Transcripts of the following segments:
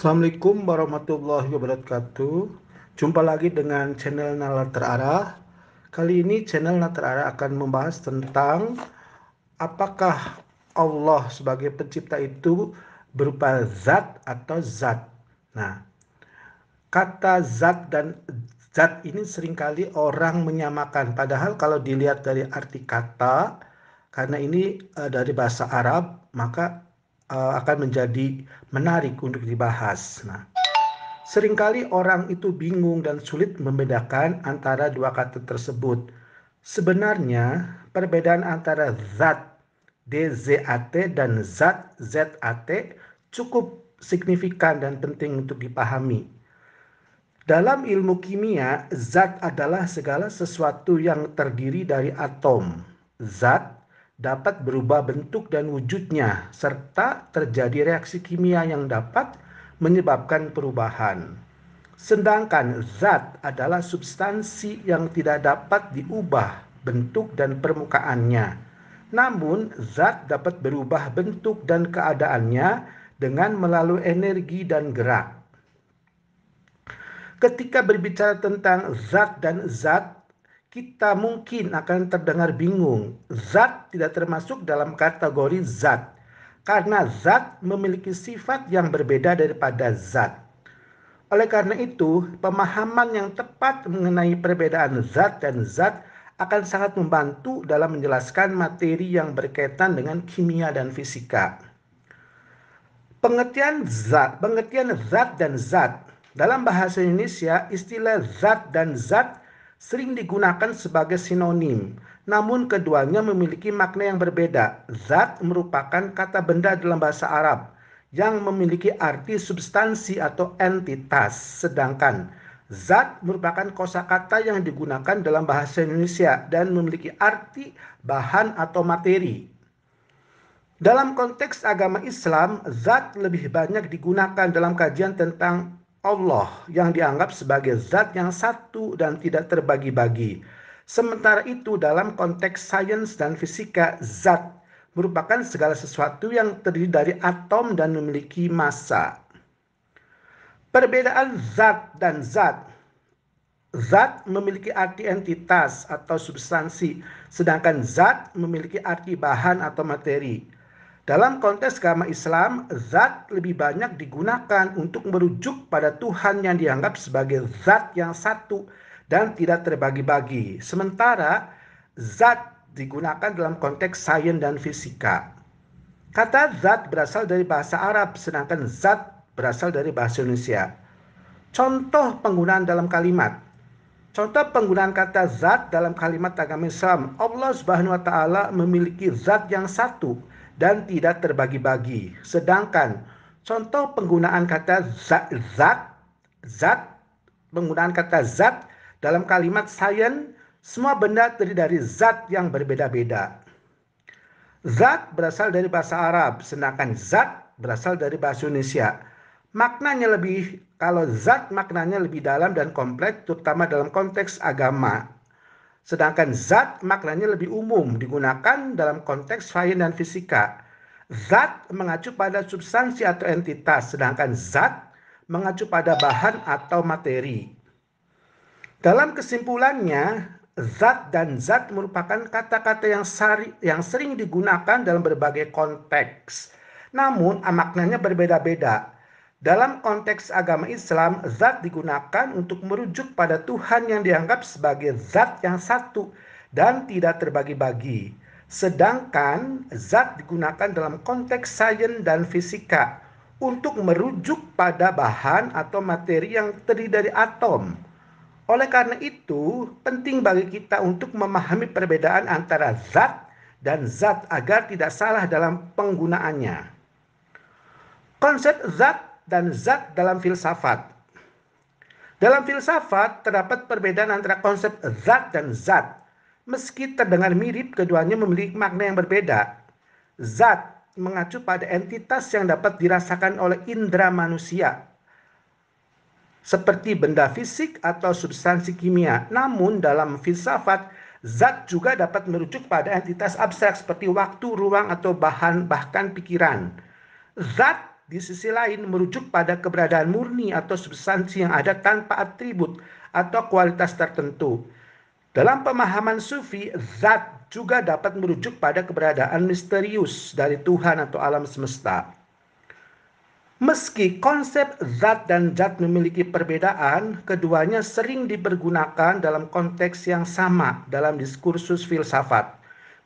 Assalamualaikum warahmatullahi wabarakatuh. Jumpa lagi dengan channel Nalar Terarah. Kali ini channel Nalar Terarah akan membahas tentang apakah Allah sebagai pencipta itu berupa zat atau zat. Nah, kata zat dan zat ini seringkali orang menyamakan. Padahal kalau dilihat dari arti kata, karena ini dari bahasa Arab, maka akan menjadi menarik untuk dibahas. Nah, seringkali orang itu bingung dan sulit membedakan antara dua kata tersebut. Sebenarnya, perbedaan antara zat DZAT dan zat ZAT cukup signifikan dan penting untuk dipahami. Dalam ilmu kimia, zat adalah segala sesuatu yang terdiri dari atom. Zat dapat berubah bentuk dan wujudnya, serta terjadi reaksi kimia yang dapat menyebabkan perubahan. Sedangkan zat adalah substansi yang tidak dapat diubah bentuk dan permukaannya. Namun, zat dapat berubah bentuk dan keadaannya dengan melalui energi dan gerak. Ketika berbicara tentang zat dan zat, kita mungkin akan terdengar bingung. Zat tidak termasuk dalam kategori zat, karena zat memiliki sifat yang berbeda daripada zat. Oleh karena itu, pemahaman yang tepat mengenai perbedaan zat dan zat akan sangat membantu dalam menjelaskan materi yang berkaitan dengan kimia dan fisika. Pengertian zat dan zat. Dalam bahasa Indonesia, istilah zat dan zat sering digunakan sebagai sinonim. Namun keduanya memiliki makna yang berbeda. Zat merupakan kata benda dalam bahasa Arab yang memiliki arti substansi atau entitas. Sedangkan zat merupakan kosakata yang digunakan dalam bahasa Indonesia dan memiliki arti bahan atau materi. Dalam konteks agama Islam, zat lebih banyak digunakan dalam kajian tentang Allah yang dianggap sebagai zat yang satu dan tidak terbagi-bagi. Sementara itu dalam konteks sains dan fisika, zat merupakan segala sesuatu yang terdiri dari atom dan memiliki massa. Perbedaan zat dan zat. Zat memiliki arti entitas atau substansi, sedangkan zat memiliki arti bahan atau materi. Dalam konteks agama Islam, zat lebih banyak digunakan untuk merujuk pada Tuhan yang dianggap sebagai zat yang satu dan tidak terbagi-bagi. Sementara zat digunakan dalam konteks sains dan fisika. Kata zat berasal dari bahasa Arab, sedangkan zat berasal dari bahasa Indonesia. Contoh penggunaan dalam kalimat. Contoh penggunaan kata zat dalam kalimat agama Islam. Allah Subhanahu wa taala memiliki zat yang satu dan tidak terbagi-bagi. Sedangkan contoh penggunaan kata penggunaan kata zat dalam kalimat sains, semua benda terdiri dari zat yang berbeda-beda. Zat berasal dari bahasa Arab, sedangkan zat berasal dari bahasa Indonesia. Kalau zat maknanya lebih dalam dan kompleks, terutama dalam konteks agama. Sedangkan zat maknanya lebih umum, digunakan dalam konteks sains dan fisika. Zat mengacu pada substansi atau entitas, sedangkan zat mengacu pada bahan atau materi. Dalam kesimpulannya, zat dan zat merupakan kata-kata yang sering digunakan dalam berbagai konteks. Namun, maknanya berbeda-beda. Dalam konteks agama Islam, zat digunakan untuk merujuk pada Tuhan yang dianggap sebagai zat yang satu dan tidak terbagi-bagi. Sedangkan zat digunakan dalam konteks sains dan fisika untuk merujuk pada bahan atau materi yang terdiri dari atom. Oleh karena itu, penting bagi kita untuk memahami perbedaan antara zat dan zat agar tidak salah dalam penggunaannya. Konsep zat dan zat dalam filsafat. Dalam filsafat terdapat perbedaan antara konsep zat dan zat. Meski terdengar mirip, keduanya memiliki makna yang berbeda. Zat mengacu pada entitas yang dapat dirasakan oleh indera manusia, seperti benda fisik atau substansi kimia. Namun dalam filsafat, zat juga dapat merujuk pada entitas abstrak seperti waktu, ruang, atau bahkan pikiran. Zat di sisi lain merujuk pada keberadaan murni atau substansi yang ada tanpa atribut atau kualitas tertentu. Dalam pemahaman Sufi, zat juga dapat merujuk pada keberadaan misterius dari Tuhan atau alam semesta. Meski konsep zat dan zat memiliki perbedaan, keduanya sering dipergunakan dalam konteks yang sama dalam diskursus filsafat.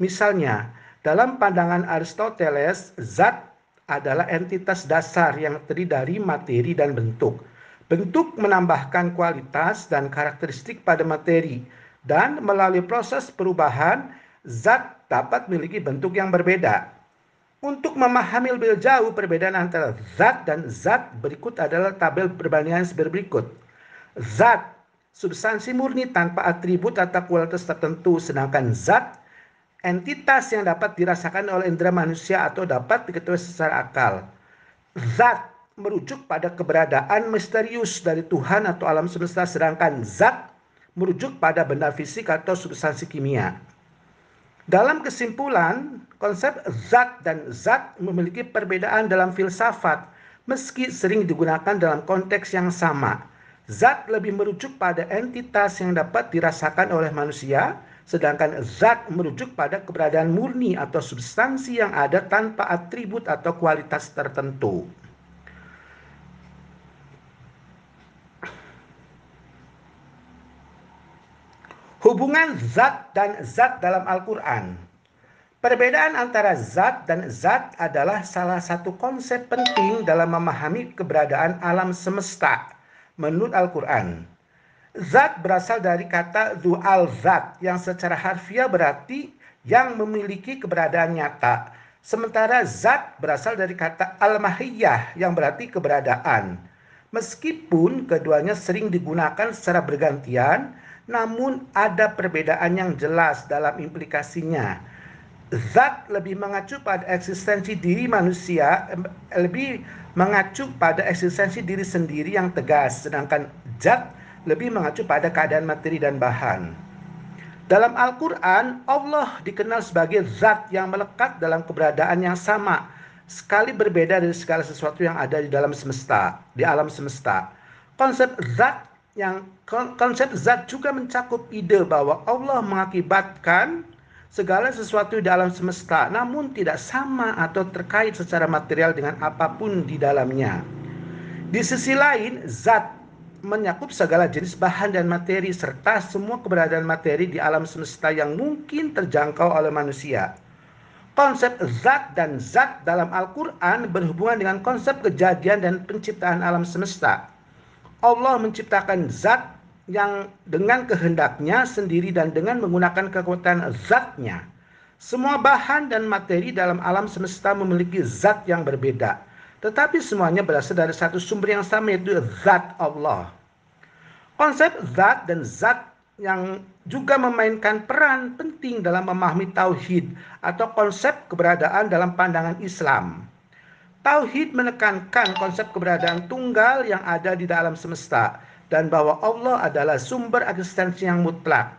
Misalnya, dalam pandangan Aristoteles, zat adalah entitas dasar yang terdiri dari materi dan bentuk. Bentuk menambahkan kualitas dan karakteristik pada materi, dan melalui proses perubahan, zat dapat memiliki bentuk yang berbeda. Untuk memahami lebih jauh perbedaan antara zat dan zat, berikut adalah tabel perbandingan berikut. Zat, substansi murni tanpa atribut atau kualitas tertentu, sedangkan zat, entitas yang dapat dirasakan oleh indera manusia atau dapat diketahui secara akal. Zat merujuk pada keberadaan misterius dari Tuhan atau alam semesta, sedangkan zat merujuk pada benda fisik atau substansi kimia. Dalam kesimpulan, konsep zat dan zat memiliki perbedaan dalam filsafat, meski sering digunakan dalam konteks yang sama. Zat lebih merujuk pada entitas yang dapat dirasakan oleh manusia, sedangkan zat merujuk pada keberadaan murni atau substansi yang ada tanpa atribut atau kualitas tertentu. Hubungan zat dan zat dalam Al-Quran. Perbedaan antara zat dan zat adalah salah satu konsep penting dalam memahami keberadaan alam semesta menurut Al-Quran. Zat berasal dari kata zu al-zat yang secara harfiah berarti yang memiliki keberadaan nyata. Sementara zat berasal dari kata al-mahiyah yang berarti keberadaan. Meskipun keduanya sering digunakan secara bergantian, namun ada perbedaan yang jelas dalam implikasinya. Zat lebih mengacu pada eksistensi diri manusia, lebih mengacu pada eksistensi diri sendiri yang tegas, sedangkan zat lebih mengacu pada keadaan materi dan bahan. Dalam Al-Quran, Allah dikenal sebagai zat yang melekat dalam keberadaan yang sama, sekali berbeda dari segala sesuatu yang ada di dalam semesta, di alam semesta. Konsep zat juga mencakup ide bahwa Allah mengakibatkan segala sesuatu di alam semesta, namun tidak sama atau terkait secara material dengan apapun di dalamnya. Di sisi lain, zat menyakup segala jenis bahan dan materi serta semua keberadaan materi di alam semesta yang mungkin terjangkau oleh manusia. Konsep zat dan zat dalam Al-Quran berhubungan dengan konsep kejadian dan penciptaan alam semesta. Allah menciptakan zat yang dengan kehendaknya sendiri dan dengan menggunakan kekuatan zatnya. Semua bahan dan materi dalam alam semesta memiliki zat yang berbeda, tetapi semuanya berasal dari satu sumber yang sama, yaitu zat Allah. Konsep zat dan zat yang juga memainkan peran penting dalam memahami tauhid atau konsep keberadaan dalam pandangan Islam. Tauhid menekankan konsep keberadaan tunggal yang ada di dalam semesta dan bahwa Allah adalah sumber eksistensi yang mutlak.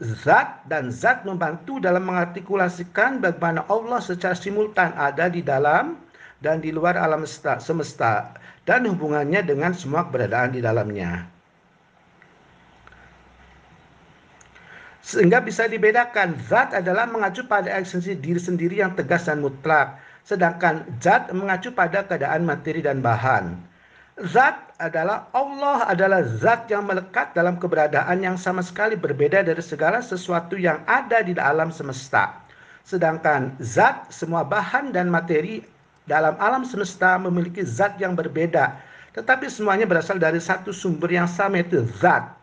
Zat dan zat membantu dalam mengartikulasikan bagaimana Allah secara simultan ada di dalam dan di luar alam semesta dan hubungannya dengan semua keberadaan di dalamnya. Sehingga bisa dibedakan, zat adalah mengacu pada eksistensi diri sendiri yang tegas dan mutlak, sedangkan zat mengacu pada keadaan materi dan bahan. Zat adalah Allah adalah zat yang melekat dalam keberadaan yang sama sekali berbeda dari segala sesuatu yang ada di alam semesta. Sedangkan zat, semua bahan dan materi dalam alam semesta memiliki zat yang berbeda, tetapi semuanya berasal dari satu sumber yang sama, yaitu zat.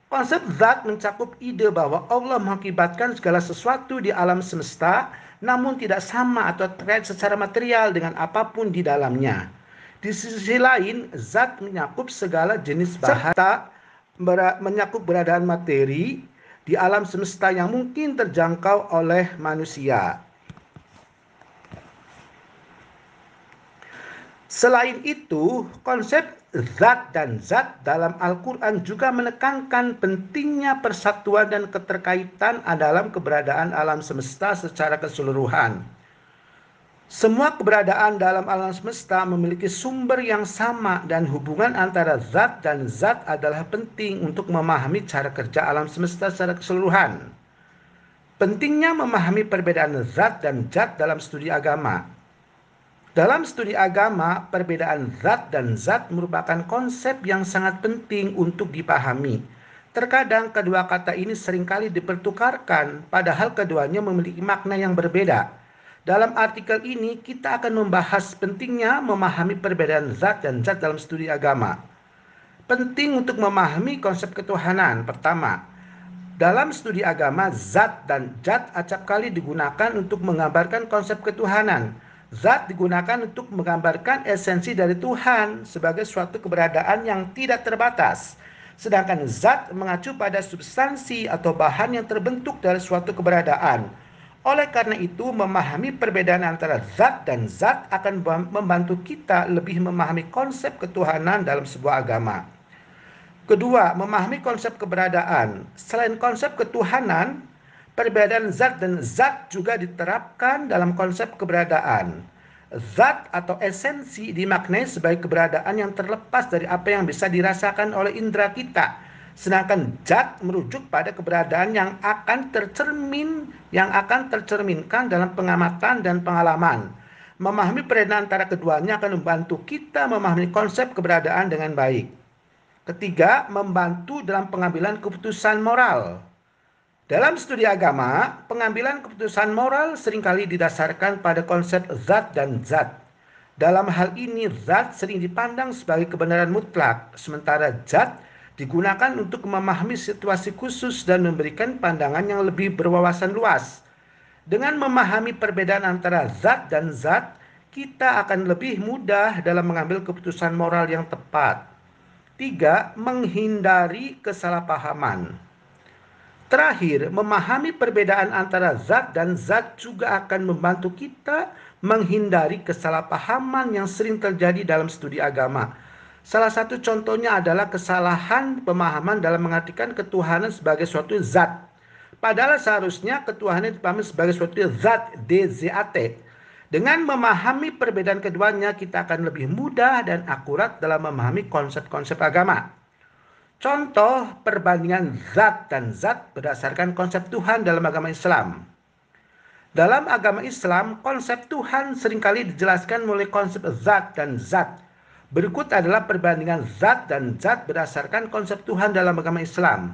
Konsep zat mencakup ide bahwa Allah mengakibatkan segala sesuatu di alam semesta, namun tidak sama atau terkait secara material dengan apapun di dalamnya. Di sisi lain, zat menyakup segala jenis bahan serta menyakup keberadaan materi di alam semesta yang mungkin terjangkau oleh manusia. Selain itu, konsep zat dan zat dalam Al-Quran juga menekankan pentingnya persatuan dan keterkaitan dalam keberadaan alam semesta secara keseluruhan. Semua keberadaan dalam alam semesta memiliki sumber yang sama dan hubungan antara zat dan zat adalah penting untuk memahami cara kerja alam semesta secara keseluruhan. Pentingnya memahami perbedaan zat dan zat dalam studi agama. Dalam studi agama, perbedaan zat dan zat merupakan konsep yang sangat penting untuk dipahami. Terkadang kedua kata ini seringkali dipertukarkan, padahal keduanya memiliki makna yang berbeda. Dalam artikel ini, kita akan membahas pentingnya memahami perbedaan zat dan zat dalam studi agama. Penting untuk memahami konsep ketuhanan. Pertama, dalam studi agama, zat dan zat acap kali digunakan untuk menggambarkan konsep ketuhanan. Zat digunakan untuk menggambarkan esensi dari Tuhan sebagai suatu keberadaan yang tidak terbatas. Sedangkan zat mengacu pada substansi atau bahan yang terbentuk dari suatu keberadaan. Oleh karena itu, memahami perbedaan antara zat dan zat akan membantu kita lebih memahami konsep ketuhanan dalam sebuah agama. Kedua, memahami konsep keberadaan. Selain konsep ketuhanan, perbedaan zat dan zat juga diterapkan dalam konsep keberadaan. Zat atau esensi dimaknai sebagai keberadaan yang terlepas dari apa yang bisa dirasakan oleh indera kita. Sedangkan zat merujuk pada keberadaan yang akan tercerminkan dalam pengamatan dan pengalaman. Memahami perbedaan antara keduanya akan membantu kita memahami konsep keberadaan dengan baik. Ketiga, membantu dalam pengambilan keputusan moral. Dalam studi agama, pengambilan keputusan moral seringkali didasarkan pada konsep zat dan zat. Dalam hal ini, zat sering dipandang sebagai kebenaran mutlak, sementara zat digunakan untuk memahami situasi khusus dan memberikan pandangan yang lebih berwawasan luas. Dengan memahami perbedaan antara zat dan zat, kita akan lebih mudah dalam mengambil keputusan moral yang tepat. 3. Menghindari kesalahpahaman. Terakhir, memahami perbedaan antara zat dan zat juga akan membantu kita menghindari kesalahpahaman yang sering terjadi dalam studi agama. Salah satu contohnya adalah kesalahan pemahaman dalam mengartikan ketuhanan sebagai suatu zat. Padahal seharusnya ketuhanan dipahami sebagai suatu zat, D-Z-A-T. Dengan memahami perbedaan keduanya, kita akan lebih mudah dan akurat dalam memahami konsep-konsep agama. Contoh perbandingan zat dan zat berdasarkan konsep Tuhan dalam agama Islam. Dalam agama Islam, konsep Tuhan seringkali dijelaskan melalui konsep zat dan zat. Berikut adalah perbandingan zat dan zat berdasarkan konsep Tuhan dalam agama Islam.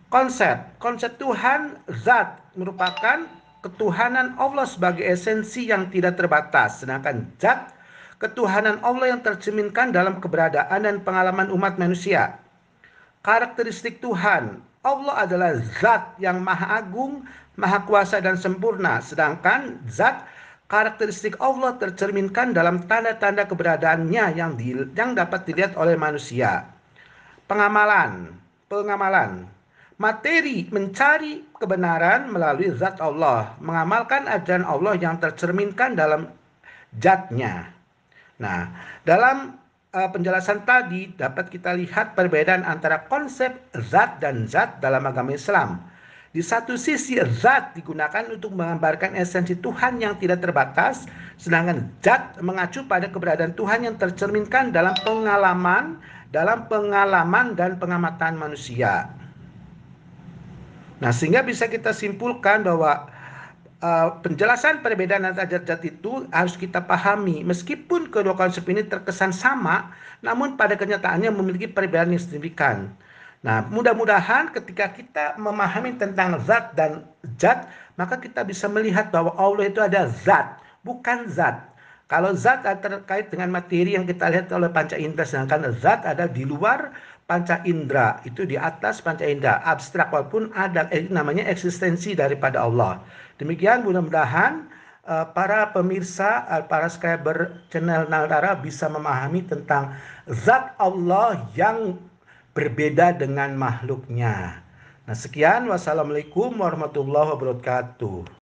Konsep Tuhan, zat merupakan ketuhanan Allah sebagai esensi yang tidak terbatas, sedangkan zat, ketuhanan Allah yang tercerminkan dalam keberadaan dan pengalaman umat manusia. Karakteristik Tuhan, Allah adalah zat yang maha agung, maha kuasa dan sempurna, sedangkan zat, karakteristik Allah tercerminkan dalam tanda-tanda keberadaannya yang dapat dilihat oleh manusia. Pengamalan. Materi mencari kebenaran melalui zat Allah, mengamalkan ajaran Allah yang tercerminkan dalam zatnya. Nah, dalam penjelasan tadi dapat kita lihat perbedaan antara konsep zat dan zat dalam agama Islam. Di satu sisi, zat digunakan untuk menggambarkan esensi Tuhan yang tidak terbatas, sedangkan zat mengacu pada keberadaan Tuhan yang tercerminkan dalam pengalaman dan pengamatan manusia. Nah, sehingga bisa kita simpulkan bahwa penjelasan perbedaan antara zat-zat itu harus kita pahami. Meskipun kedua konsep ini terkesan sama, namun pada kenyataannya memiliki perbedaan yang signifikan. Nah, mudah-mudahan ketika kita memahami tentang zat dan zat, maka kita bisa melihat bahwa Allah itu ada zat, bukan zat. Kalau zat terkait dengan materi yang kita lihat oleh panca indera, sedangkan zat ada di luar panca indera, itu di atas panca indera, abstrak, walaupun ada namanya eksistensi daripada Allah. Demikian, mudah-mudahan para pemirsa, para subscriber channel Naldara bisa memahami tentang zat Allah yang berbeda dengan makhluknya. Nah, sekian, wassalamualaikum warahmatullahi wabarakatuh.